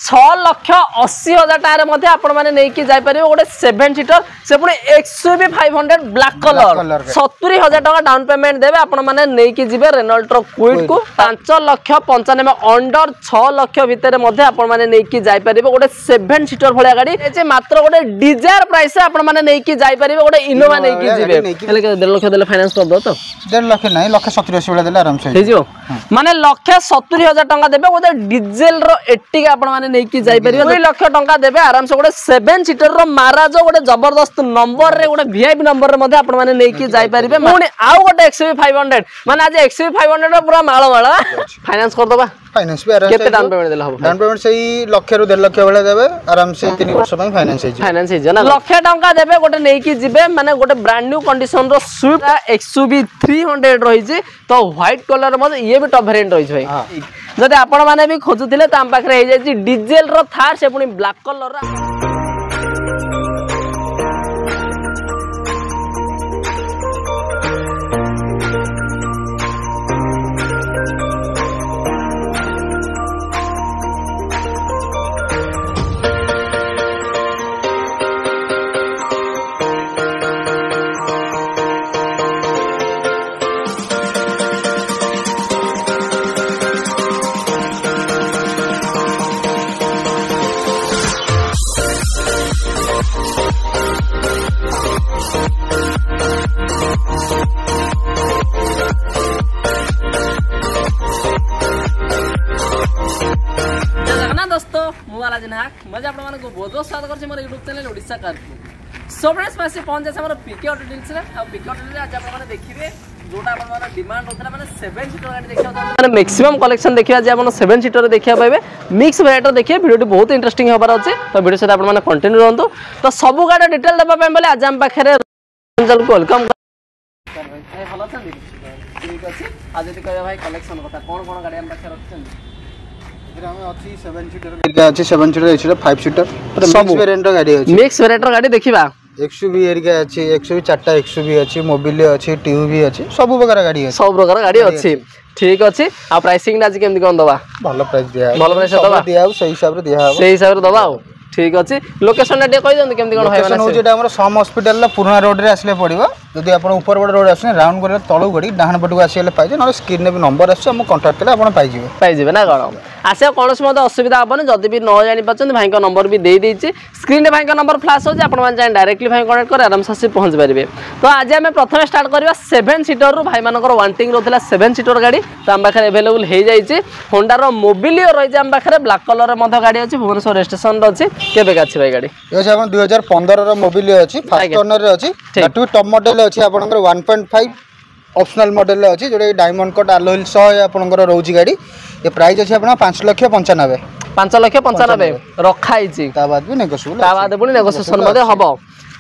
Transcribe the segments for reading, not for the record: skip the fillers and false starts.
6,80,000 time आपण माने नै कि जाय परिबे गोटे 7 सीटर से पुणी XUV 500 ब्लैक कलर 70,000 टका डाउन पेमेंट देबे आपण माने नै कि जिबे रेनॉल्ट रो क्विड को 5,95,000 अंडर 6 लाख भितर मध्ये आपण माने नै कि जाय परिबे गोटे 7 सीटर भलिया गाड़ी जे मात्र गोटे डिजायर प्राइस से आपण माने नै कि जाय परिबे गोटे इनोवा नै कि जिबे हेले 1.5 लाख देले फाइनेंस कर दो तो 1.5 लाख नहीं 1,70,80 वाला देले आराम से हे जो माने 1,70,000 टका देबे गोटे डीजल रो 80 का आपण माने नै कि जाय परिबे 2 लाख टका देबे आराम से गोटे 7 सीटर रो महाराज गोटे जबरदस्त नंबर रे गोटे वीआईपी नंबर रे मध्ये आपण माने नै कि जाय परिबे पुणी आउ गोटे XUV 500 माने आज XUV 500 रो पूरा माळ फाइनेंस कर दबा फाइनेंस भी आराम केते डाउन पेमेंट देला हो डाउन पेमेंट सही 1 लाख रु 1.5 लाख वाला देबे आराम से 3 वर्ष में फाइनेंस है ना 1 लाख टका देबे गोटे नै कि जिबे माने गोटे ब्रांड न्यू कंडीशन रो स्विफ्ट XUV 300 रही जे तो व्हाइट कलर मध्ये ये भी टॉप वेरिएंट रही छै भाई जदि आपण माने भी खोजुतिले ताम पाखरे हे जे डीजल रो थार से पुनी ब्लैक कलर रा मजा आप बहुत बहुत स्वागत करछे मोर YouTube channel Odisha car so friends पासे पहुंच जाय हमर पीके ऑटो डील्स रे आ पीके ऑटो रे आज आप माने देखिबे जोटा अपन माने डिमांड होतरा माने 7 सीटर गाड़ी देखिया माने मैक्सिमम कलेक्शन देखिया जे अपन 7 सीटर देखिया पाइबे मिक्स वेराइटी देखिए वीडियो बहुत इंटरेस्टिंग होबार अछि तो वीडियो से अपन माने कंटिन्यू रहंतु तो सब गाड़ी डिटेल देबा पे बोले आज हम पाखरे रंजन को वेलकम भाई हेलो छन ठीक अछि आज जति कहबा भाई कलेक्शन कथा कोन गाड़ी हम पाखरे रखछन अच्छी 7 सीटर अच्छी 7 सीटर एचर 5 सीटर मिक्स वेरिएंट गाड़ी अछि मिक्स वेरिएंट गाड़ी देखिबा XUV एरिका अछि XUV 4टा XUV अछि मोबिल अछि TUV अछि सब प्रकार गाड़ी अछि सब प्रकार गाड़ी अछि ठीक अछि आ प्राइसिंग आज केमति कोन दबा भलो प्राइस दिया भलो प्राइस दबा दिया सही हिसाब रे दिया सही हिसाब रे दबा ठीक अछि लोकेशन डे कहि दन केमति कोन लोकेशन हो जेटा हमर सम हॉस्पिटल ला पुराना रोड रे आसले पड़िबो जदि आपण ऊपर बड रोड आसने राउंड करे तळु गडी डाहन पटको आसीले पाइजे न स्क्रीन ने भी नंबर आछ हम कांटेक्ट केला आपण पाइजिबे ना कोन आसे कोनस मते असुविधा हबने जदि भी न जानि पछन भाई का नंबर भी दे देछि स्क्रीन रे भाई का नंबर फ्लैश हो जे आपण मान जाय डायरेक्टली भाई कांटेक्ट करे आराम से पहुंच परिबे तो आज हम प्रथम स्टार्ट करबा 7 सीटर रु भाई मानकर वांटिंग रोथला 7 सीटर गाड़ी तो हम पाखरे अवेलेबल हे जाइछि होंडा रो मोबिलियो रहि जे हम पाखरे ब्लैक कलर रे मध गाड़ी अछि भुवनेश्वर रजिस्ट्रेशन रो अछि केबे गाछि भाई गाड़ी यो जे अपन 2015 रो मोबिलियो अछि फर्स्ट ओनर रे अछि टू टॉप मॉडल अछि आपनकर 1.5 ऑप्शनल मॉडल रे अछि जोडे डायमंड कट एलॉय सह आपनकर रोजी गाड़ी ये प्राइस अछि आपन 5,95,000 5,95,000 रखाई छी ता बाद भी नेगोशिएबल ता बाद पुनी नेगोशिएशन मध्ये हबो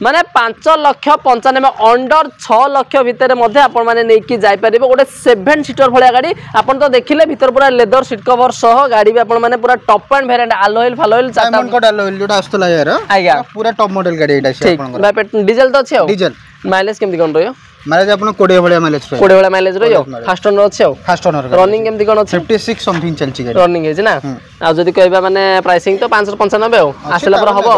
माने 5,95,000 अंडर 6 लाख भितर मध्ये आपण माने नै कि जाय परिबे गोटे 7 सीटर भलिया गाड़ी आपण तो देखिले भीतर पूरा लेदर सीट कवर सह गाड़ी भी आपण माने पूरा टॉप एंड वेरिएंट एलॉय फालॉय डायमंड कट एलॉय जोटा आस्तला यार आज्ञा पूरा टॉप मॉडल गाड़ी एटा छै आपण डीजल तो छै डीजल माइलेज केमति कोन रहियो माइलेज अपन 20 भलिया माइलेज 20 भलिया माइलेज रहियो फास्ट ओनर छै फास्ट ओनर रनिंग केमति कोन छै 56 समथिंग चलची गाड़ी रनिंग है ना आ जदी कहबा माने प्राइसिंग तो 595 हो आसला पर हबो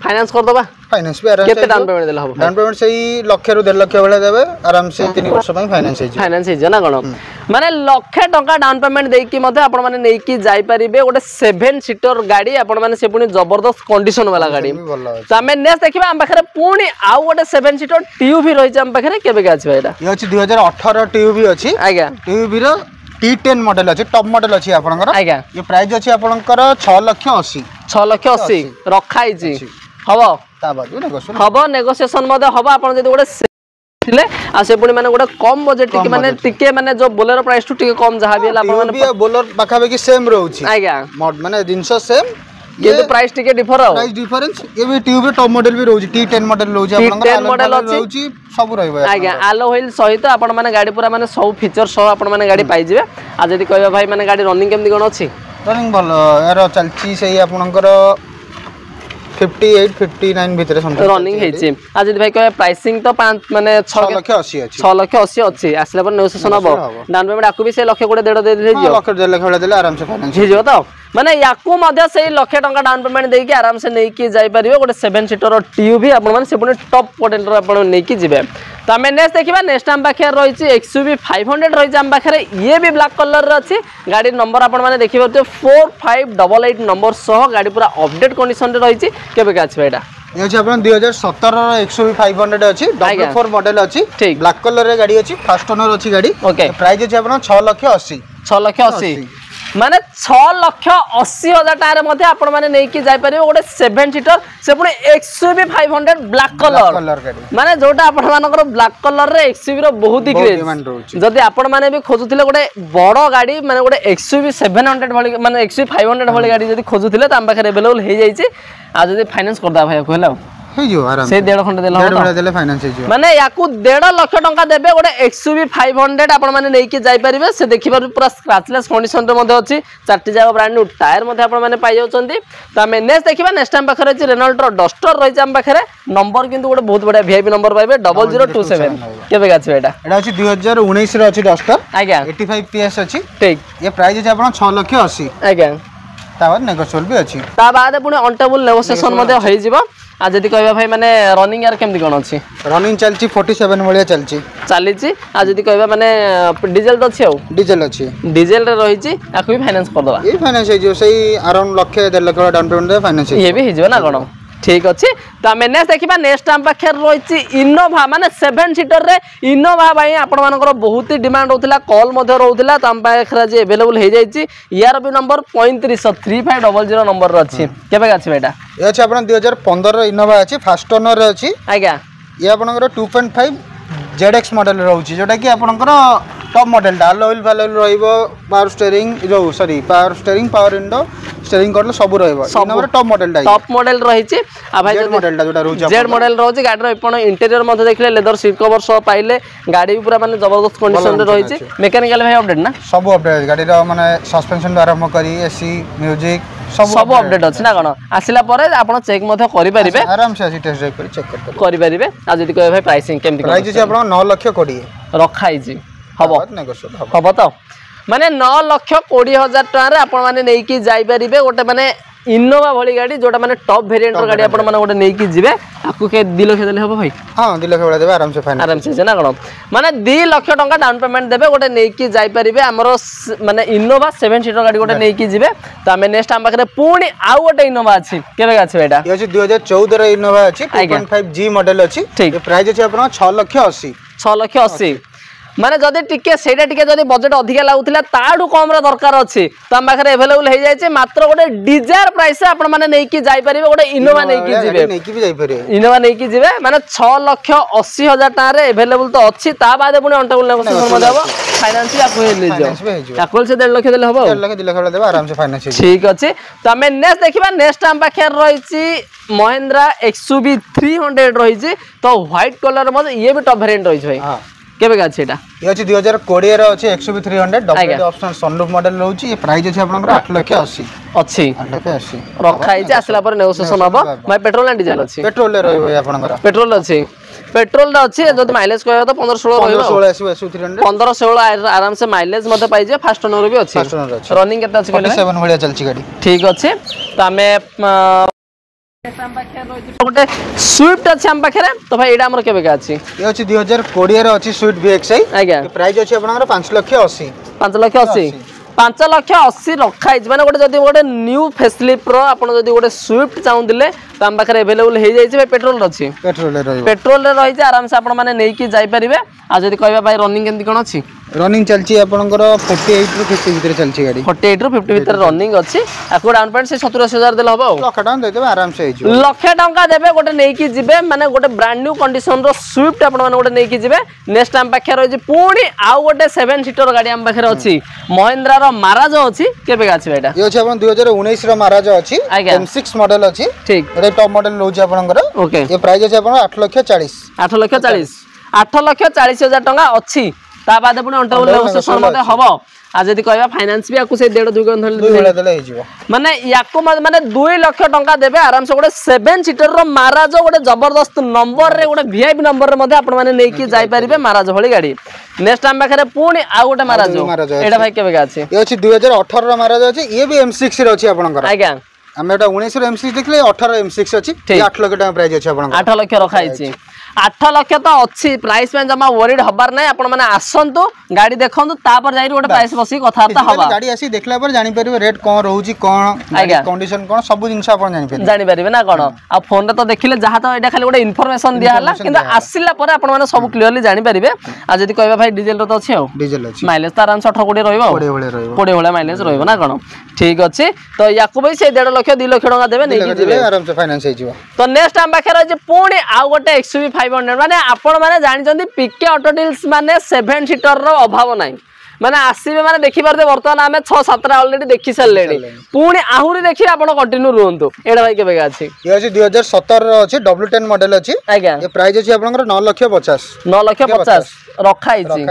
फाइनेंस कर दबा फाइनेंस भी आराम केते डाउन पेमेंट देला हबो डाउन पेमेंट सही 1 लाख रु 1.5 लाख वाला देबे आराम से 3 वर्ष में फाइनेंस है जना कोन माने 1 लाख टका डाउन पेमेंट देई कि मते आपण माने नै कि जाय परिबे गोटे 7 सीटर गाड़ी आपण माने से पुनी जबरदस्त कंडीशन वाला गाड़ी तो हमें नेक्स्ट देखिबा हम पाखरे पुनी आउ गोटे 7 सीटर TUV रहि छै हम पाखरे केबे का छै एटा ये अछि 2018 TUV अछि आज्ञा TUV रो T10 मॉडल अछि टॉप मॉडल अछि आपनकर आज्ञा ये प्राइस अछि आपनकर 6,80,000 6,80,000 रखाई छी हबो ता बाद नेगोशिएशन हबो नेगोशिएशन मध्ये हबो आपण जदी गोटे थिले आ से पुनी माने गोटे कम बजट टिके माने जो बोलेरो प्राइस टू टिके कम जहा भी हला आपण माने बोलेरो बाखा बेकी सेम रहउछि आज्ञा माने जिंसो सेम ये प्राइस टिके डिफर हो प्राइस डिफरेंस ये भी TUV टॉप मॉडल भी रहउछि T10 मॉडल रहउछि आपनकर T10 मॉडल रहउछि सब रहइबो आज्ञा एलो व्हील सहित आपण माने गाड़ी पूरा माने सब फीचर सह आपण माने गाड़ी पाइ जिवे आ जदी कहबा भाई माने गाड़ी रनिंग केमति कोन अछि रनिंग भलो यार चलची सही आपनकर 58 59 भितर समथिंग रनिंग हे छी आ जदी भाई कहबा प्राइसिंग तो 5 माने 6,80,000 अछि 6,80,000 अछि आसले पर नेगोशिएशन हबो डाउन पेमेंट आकु भी से 1,00,000 दे दे जे 1,00,000 वाला देले आराम से फाइनेंस हे जो तो माने याकू मध्य से लक्षे टंका डाउन पेमेंट देके आराम से नहीं जाई परिबे गोटे 7 सीटर टीयूवी आपण माने से पुनी टॉप मॉडल रो आपण नहीं जिबे। तो आम नेक्स्ट देखा नेक्स्ट आम पाखे रही एक्सयूवी 500 रही आम पाखे ये भी ब्लैक कलर अच्छी गाड़ी नंबर आपण मैंने देखिए 4588 नंबर सह गाड़ी पूरा अपडेट कंडीशन रही केबे आछबे एटा ये अछि अपन 2017 एक्सयूवी 500 अछि डबल 4 मॉडल अछि ठीक ब्लैक कलर रे गाड़ी अछि फर्स्ट ओनर अछि गाड़ी ओके प्राइस अछि अपन 6,80,000 माने 6,80,000 टायर मध्य आपण माने नै कि जाय परिबे गोटे 7 सीटर से पुनी एक्सयूवी 500 ब्लैक कलर गाड़ी माने जोटा आपण मानकर ब्लैक कलर रे एक्सयूवी रो बहुत ही क्रेज जदी आपण माने भी खोजुथिले गोटे बड़ गाड़ी माने गोटे एक्सयूवी 700 भली माने एक्सयूवी 500 भली गाड़ी जदी खोजुथिले त हम पाखरे अवेलेबल हे जाई छी आ जदी फाइनेंस कर दा भाई कहला हे जो आराम से 1.5 खंड देला हो देले फाइनेंस हे जो माने याकू 1.5 लाख टंका देबे गोटे एक्सयूवी 500 आपण माने नै कि जाय परिबे से देखिबार पूरा स्क्रैचलेस कंडीशन रे मध्ये अछि चारटी जागा ब्रांड न्यू टायर मध्ये आपण माने पाइ जाउचंती त हमें नेक्स्ट देखिबा नेक्स्ट टाइम पाखरे अछि रेनॉल्ट रो डस्टर रहि जाम पाखरे नंबर किंतु गोटे बहुत बडा वीआईपी नंबर पाइबे 0027 केबे गाछ एटा एटा अछि 2019 रे अछि डस्टर आज्ञा 85 पीएस अछि ठीक ये प्राइस अछि आपण 6,80,000 आज्ञा तावर नेगोशिएबल भी अछि ता बाद पुनी ऑनटेबल नेगोशिएशन मध्ये होई जिवो आ जदी कहबा भाई माने रनिंग यार केमति कोन अछि रनिंग चलची 47 भलिया चलची आ जदी कहबा माने डीजल तो अछि डीजल अछि डीजल रे रही छी आकु भी फाइनेंस कर दवा ए फाइनेंस हे जो सही around lakh 1.5 lakh down payment दे फाइनेंस ये भी हिजो ना कोन ठीक अच्छे तो आम नेक्स्ट देखा नेक्स्ट आम पाखे रही इनोभा माने 7 सीटर रे इनोभा भाई आपण मानकर बहुत ही डिमांड होता कॉल रोला तो आम पाखे आज एवेलेबल हो जाए यार भी नंबर 353500 नंबर अच्छी केबे अछि बेटा ये अछि आपण 2015 इनोभा अछि फास्ट ओनर अछि आज्ञा ये आपनकर 2.5 ZX मॉडल रहउछि जोटा कि आपनकर टॉप मॉडल डाल ऑयल फाइल रहइबो पावर स्टीयरिंग जो sorry power steering power window steering करले सब रहइबो नंबर टॉप मॉडल रहिछि आ भाई जेड मॉडल जोटा रहउछि जेड मॉडल रहउछि गाडी रो आपण इंटीरियर मध्ये देखले लेदर सीट कवर सब पाइले गाडी भी पूरा माने जबरदस्त कंडीशन रे रहिछि मैकेनिकल भाई अपडेट ना सब अपडेट गाडी रो माने सस्पेंशन आरंभ करी एसी म्यूजिक सब अपडेट अछि ना कोन आसिला परे आपण चेक मध्ये करि परिबे आराम से आसी टेस्ट ड्राइव करी चेक करि परिबे आ जदी कहबे भाई प्राइसिंग केमति प्राइस अछि आपण 9,20,000 रखाई छी हबो नेगोशिएबल हबो तो माने 9,20,000 टारे आपण माने नै कि जाई परिबे गोटे माने इनोवा भली गाड़ी जोटा माने टॉप वेरिएंट रो गाड़ी आपण माने गोटे नै कि जिवे आकु के 2 लाख देले हबो भाई हां 2 लाख वाला देबे आराम से फाइनेंस आराम से ना कोन माने 2 लाख टंका डाउन पेमेंट देबे गोटे नै कि जाई परिबे हमरो माने इनोवा 7 सीटर गाड़ी गोटे नै कि जिवे तो हमें नेक्स्ट हम पाखरे पुणी आउ गोटे इनोवा अछि केबे गाछ बेटा ये अछि 2014 रे इनोवा अछि 2.5 जी मॉडल अछि ये प्राइस अछि आपण 6,80,000 6,80,000 माने जदी टिके सेटा टिके जदी बजट अधिका लागुथिला ताडू कम रे दरकार अछि त हम पाखरे अवेलेबल हे जाय छै मात्र गोटे डिजायर प्राइस आपण माने नै कि जाई परिबे गोटे इनोवा नै कि जिवे नै कि भी जाई परिबे इनोवा नै कि जिवे माने 6,80,000 टाका रे अवेलेबल तो अछि ता बाद पुनी ऑनटेबल नेगोशिएशन म देबो फाइनेंस या कोइ ले जाओ काकोल से 1.5 लाख देले हबो 1.5 लाख 2 लाख वाला देबो आराम से फाइनेंस ठीक अछि त हमें नेक्स्ट देखिबा नेक्स्ट हम पाखे रही छी महिंद्रा एक्सयूवी 300 रही छी तो व्हाइट कलर म ये भी टॉप वेरिएंट रही छै भाई हां केबे गाछ एटा ये अछि 2020 रे अछि XUV 300 double option sunroof model रहउछि ये प्राइस अछि आपनकर 8,80,000 अछि 8,80,000 रखाई छै आसला पर नेगोशिएशन हबो भाई पेट्रोल ना डीजल अछि पेट्रोल रे रहइबो आपनकर पेट्रोल अछि पेट्रोल दा अछि जदी माइलेज कहबा तो 15-16 रहइबो 15-16 आसी एक्सयूवी 300 15-16 आराम से माइलेज मते पाइ जे फास्ट ओनर भी अछि रनिंग केता अछि 47 भलिया चलछि गाड़ी ठीक अछि त हमें गोटे स्विफ्ट अछि हम पाखरे तो भाई एडा हमर केबे का अछि ये अछि 2020 रे अछि स्विफ्ट VXI आज्ञा प्राइस अछि आपनकर 5,80,000 5,80,000 5,80,000 रखाई माने गोटे जदी गोटे न्यू फेसलिफ्ट रो आपण जदी गोटे स्विफ्ट चाहुदिले तो हम पाखरे अवेलेबल हे जाई छै भाई पेट्रोल अछि पेट्रोल रे रही छै आराम से आपण माने नै कि जाई परिबे आ जदी कहबा भाई रनिंग केमति कोन अछि रनिंग चलछि आपनकर 48 रु 50 भीतर चलछि गाड़ी 48 रु 50 भीतर रनिंग अछि आको डाउन पेमेंट से 70,000 देले हबो लाख टाका दे देबे आराम से हिजो लाख टाका देबे गोटे नै कि जिबे माने गोटे ब्रांड न्यू कंडीशन रो स्विफ्ट आपण माने गोटे नै कि जिबे नेक्स्ट टाइम पाखे रही पुणी आउ गोटे 7 सीटर गाड़ी हम पाखे अछि महिंद्रा रो माराज अछि केबे गाछि बेटा ये अछि अपन 2019 रो माराज अछि M6 मॉडल अछि ठीक एटा टॉप मॉडल रहउछि आपनकर ओके ये प्राइस अछि अपन 8,40,000 8,40,000 8,40,000 टंका अछि ता बाद पुणी अंडरवुड नेगोशिएशन मते हबो आ जदी कहबा फाइनेंस भी आकु से 1.5 2 गन देले हे जिवो माने याकु माने 2 लाख टंका देबे आराम से गोटे 7 सीटर रो महाराज गोटे जबरदस्त नंबर रे गोटे वीआईपी नंबर रे मते आपण माने नै कि जाई परिबे महाराज भली गाड़ी नेक्स्ट टाइम पाखरे पुणी आ गोटे महाराज एडा भाई केबे गाछि ये अछि 2018 रो महाराज अछि ये भी M6 रे अछि आपनकर आज्ञा हम एटा 19 रो M6 देखले 18 M6 अछि 8 लाख टका प्राइस अछि आपनकर 8 लाख रखा अछि 8 लाख तो अच्छी प्राइस में जमा वरीड हबार नै आपण माने आसंतु गाड़ी देखंतु तापर जाई गोटे प्राइस बसी कथार्ता हबा गाड़ी आसी देखला पर जानि परिबे रेट कोन रहउची कोन कंडीशन कोन सब जिंस आपण जानि परिबे ना कोन आ फोन रे तो देखिले जहा तो एटा खाली गोटे इन्फॉर्मेशन दिया हला किंतु आसिला पर आपण माने सब क्लियरली जानि परिबे आ जदी कहबा भाई डीजल रो तो अछि आ डीजल अछि माइलेज तो आराम से 18 कोडी रहइबो 20 वाला माइलेज रहइबो ना कोन ठीक अछि तो याकु भाई से 1.5 लाख 2 लाख टका देबे नै कि जिवे आराम से फाइनेंस हे जिवो तो नेक्स्ट टाइम बाखर जे पुणी आ गोटे XUV 500 माने आपण माने जानि जंदी पीके ऑटो डील्स माने 7 सीटर रो अभाव नाही माने आसीबे माने देखि परते वर्तमान आमे 6 7 ऑलरेडी देखि सलेडी पुणी आहुरी देखि आपण कंटिन्यू रहंतु एडा भाई केबे अछि ये अछि 2017 रो अछि W10 मॉडल अछि आज्ञा ये प्राइस अछि आपनकर 9,50,000 रखा हिची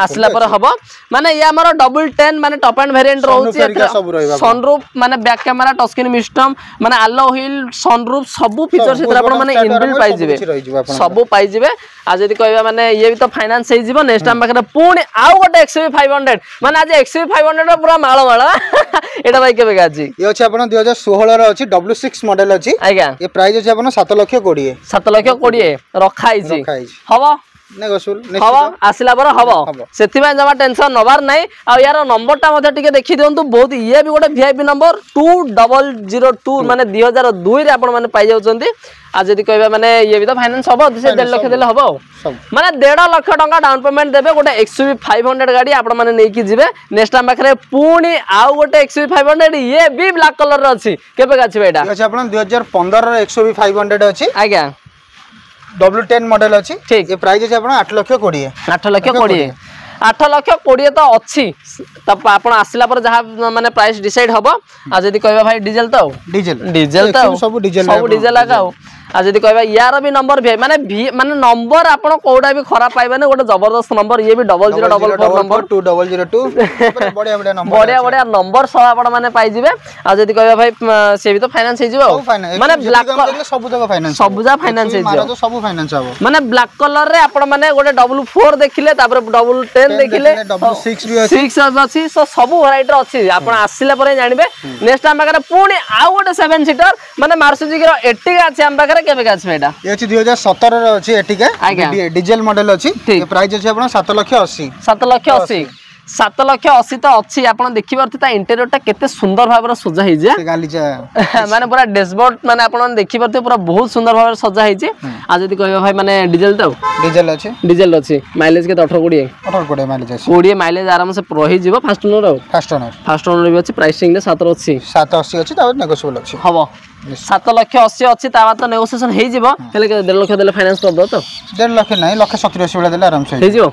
आसला पर हबो माने या हमर W10 माने टॉप एंड वेरिएंट रहउची सनरूफ माने back camera touch screen system माने अलो व्हील सनरूफ सब फीचर से आपण माने इनबिल्ट पाइ जिवे सब पाइ जिवे आ जदी कहबा माने ये भी तो फाइनेंस हे जिवो नेक्स्ट टाइम बाकरे पुणी आउ गोटे XUV 500 माने आज XUV 500 रो पूरा माळ माळ एटा भाई केबे गाजी ये अछि आपण 2016 रो अछि W6 मॉडल अछि आज्ञा ये प्राइस अछि आपण 7,20,000 7,20,000 रखा हिची हबो नेगोशिएबल हबो आसिला पर हबो सेतिबा जमा टेंशन नबार नै आ यार नंबर टा मध्ये टिके देखि दियंतु बहुत ये भी गोटे वीआईपी नंबर 2002 माने 2002 रे आपण माने पाइ जाउचंती आ जदी कहबा माने ये भी तो फाइनेंस हबो से 1.5 लाख देले हबो माने 1.5 लाख टका डाउन पेमेंट देबे गोटे XUV 500 गाड़ी आपण माने नै कि जिवे नेक्स्ट टाइम बाखरे पुणी आउ गोटे XUV 500 ये भी ब्लैक कलर रो अछि केबे गाछि बेटा ये अछि आपण 2015 रो XUV 500 अछि आज्ञा W10 मॉडल अछि ये प्राइस अछि आपण 8,20,000 8,20,000 8,20,000 तो अच्छी तब आपण आसिला पर जहा माने प्राइस डिसाइड हबो आ जदी कहबा भाई डीजल तो डीजल तो सब डीजल लगाओ आ जदी कहबा यार भी नंबर भी माने नंबर आपण कोडा भी खराब पाइबे गोटे जबरदस्त नंबर ये भी 0044 नंबर 2002 बढ़िया नंबर बढ़िया नंबर सब आपण माने पाइ जिवे आ जदी कहबा भाई से भी तो फाइनेंस हे जिवो माने ब्लैक सब जगह फाइनेंस सब जगह फाइनेंस हे जिवो तो सब फाइनेंस हबो माने ब्लैक कलर रे आपण माने गोटे W4 देखिले तापर W10 देखिले W6 भी अछि 6 अछि सो सब वैरायटी अछि आपण आसिला पर जानिबे नेक्स्ट टाइम बाकरे पुणी आ गोटे 7 सीटर माने मार्सुजुकी रो 80 अछि हम बाकरे केबे गाछ बेटा ये अछि 2017 रो अछि एटिका डीजल मॉडल अछि ये प्राइस अछि आपण 7,80,000 7,80,000 7,80,000 तो अच्छी आपण देखि परथि ता इंटीरियर टा केते सुंदर भाबरा सजा हिजे से गालीचा माने पूरा डैशबोर्ड माने आपण देखि परथि पूरा बहुत सुंदर भाबरा सजा हिजे आ जदी कहबा भाई माने डीजल तो डीजल अछि माइलेज के 18-20 माइलेज अछि 20 माइलेज आराम से रही जिवो फास्ट ओनर भी अछि प्राइसिंग ने 780 अछि ता नेगोशिएबल अछि हबो 7,80,000 अछि ता बात नेगोशिएशन हे जिवो हेले 1.5 लाख देले फाइनेंस कर दो तो 1.5 लाख नै 1,70,80 वाला देले आराम से हे जिवो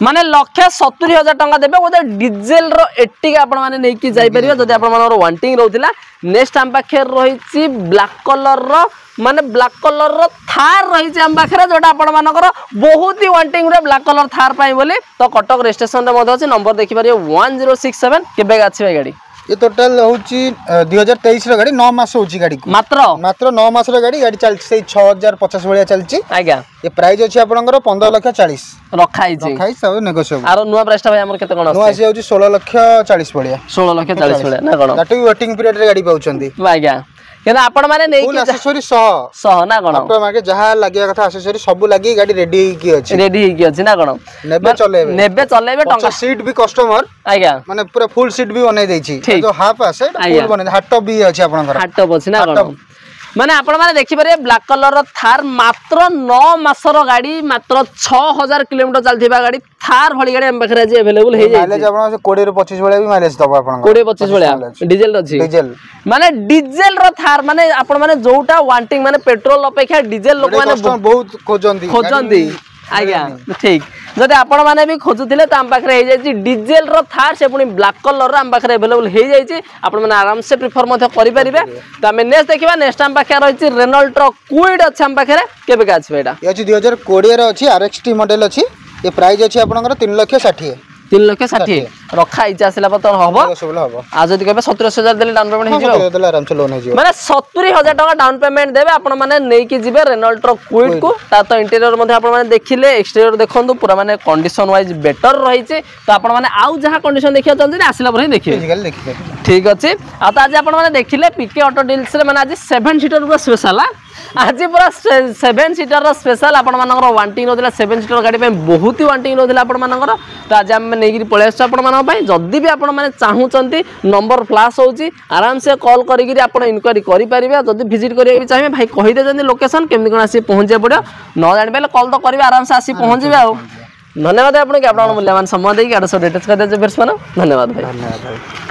माने 1,70,000 टका देबे गोटे डीजल रो 80 का आपण माने नै कि जाई परिबे जदी आपण मानर वांटिंग रहउतिला नेक्स्ट टाइम पाखे रहिछि ब्लैक कलर रो माने ब्लैक कलर रो थार रहिछि हम पाखे जोटा आपण मानकर बहुत ही वांटिंग रे ब्लैक कलर थार पाई बोले तो कटक रजिस्ट्रेशन रे मध अछि नंबर देखि परिबे 1067 केबे गाछि भाई गाड़ी ये टोटल होची 2023 रो गाड़ी 9 मास होची गाड़ी को मात्र 9 मास रो गाड़ी चल से 6,050 भलिया चलची आज्ञा ये प्राइस अछि आपनकर 15,40,000 रखाई सब नेगोशिएबल आरो नुवा प्राइस ता भाई हमर केते कोन नुवा से होची 16,40,000 भलिया 16,40,000 भलिया ना कोन दैट वेटिंग पीरियड रे गाड़ी पाउचंदी आज्ञा केना आपण माने नै कि एक्सेसरी सह ना कोन आपण माके जहा लागिया कथा एक्सेसरी सब लागी गाड़ी रेडी की अछि ना कोन नेबे चलेबे टंका सीट भी कस्टमर आज्ञा माने पूरा फुल सीट भी बनै दै छी जो हाफ आसे फुल बनै हाट टॉप भी अछि आपनकर हाट टॉप अछि ना कोन माने आपण माने देखि परिबे ब्लैक कलर रो थार मात्र 9 मासर गाड़ी मात्र 6000 किलोमीटर चलथिबा गाड़ी थार भली गाड़ी हम बखरा जे अवेलेबल हे जाय माइलेज आपण 20 रो 25 भलिया भी माइलेज दबो आपण 20-25 भलिया डीजल अछि डीजल माने डीजल रो थार माने आपण माने जोटा वांटिंग माने पेट्रोल अपेक्षा डीजल लोक माने बहुत खोजंदी आज्ञा ठीक जदि आपण माने भी खोजुथिले त हम पाखरे हे जाय डीजल रो थार से पुनी ब्लैक कलर रो हम पाखरे अवेलेबल हे जाय आपण माने आराम से प्रेफर मथे करि परिबे त हम नेक्स्ट देखिबा नेक्स्ट हम पाखरे रहिछि रेनॉल्ट रो क्विड अछि हम पाखरे केबे का अछि बेटा ये अछि 2020 रो अछि RXT मॉडल अछि ये प्राइस अच्छी आपनकर 3,60,000 3,60,000 रखा ହେଇଛି ଆସିଲା ପର ହବ आ जदि कहबे 70,000 देले डाउन पेमेंट हे जिवो देले आराम से लोन हे जिवो माने 70,000 टका डाउन पेमेंट देबे आपण माने नै कि जिवे रेनॉल्ट रो क्विड को ता तो इंटीरियर मध्ये आपण माने देखिले एक्सटीरियर देखंतु पूरा माने कंडीशन वाइज बेटर रही छे तो आपण माने आउ जहा कंडीशन देखिया चंदी आसिला पर ही देखिबे ठीक अछि आ त आज आपण माने देखिले पीके ऑटो डील्स रे माने आज 7 सीटर रो स्पेशल आज पूरा 7 सीटर रो स्पेशल आपण मानकर वांटिंग नोदिला 7 सीटर गाड़ी पे बहुत ही वांटिंग नोदिला आपण मानकर तो आज हम नेगिरी पळे आछ आपण मानक भाई जदी भी आपण माने चाहूचंती नंबर फ्लैश होची आराम से कॉल करिगिरी आपण इंक्वायरी करि परिबे जदी विजिट करिया चाहिए भाई कहि दे जंदी लोकेशन केमि कोन आसी पहुंचे पड़ो न जानि बेले कॉल तो करिवे आराम से आसी पहुंचबे आ धन्यवाद आपण के आपण मूल्यवान समय देई गाड़ी सब डिटेल्स कर दे धन्यवाद भाई।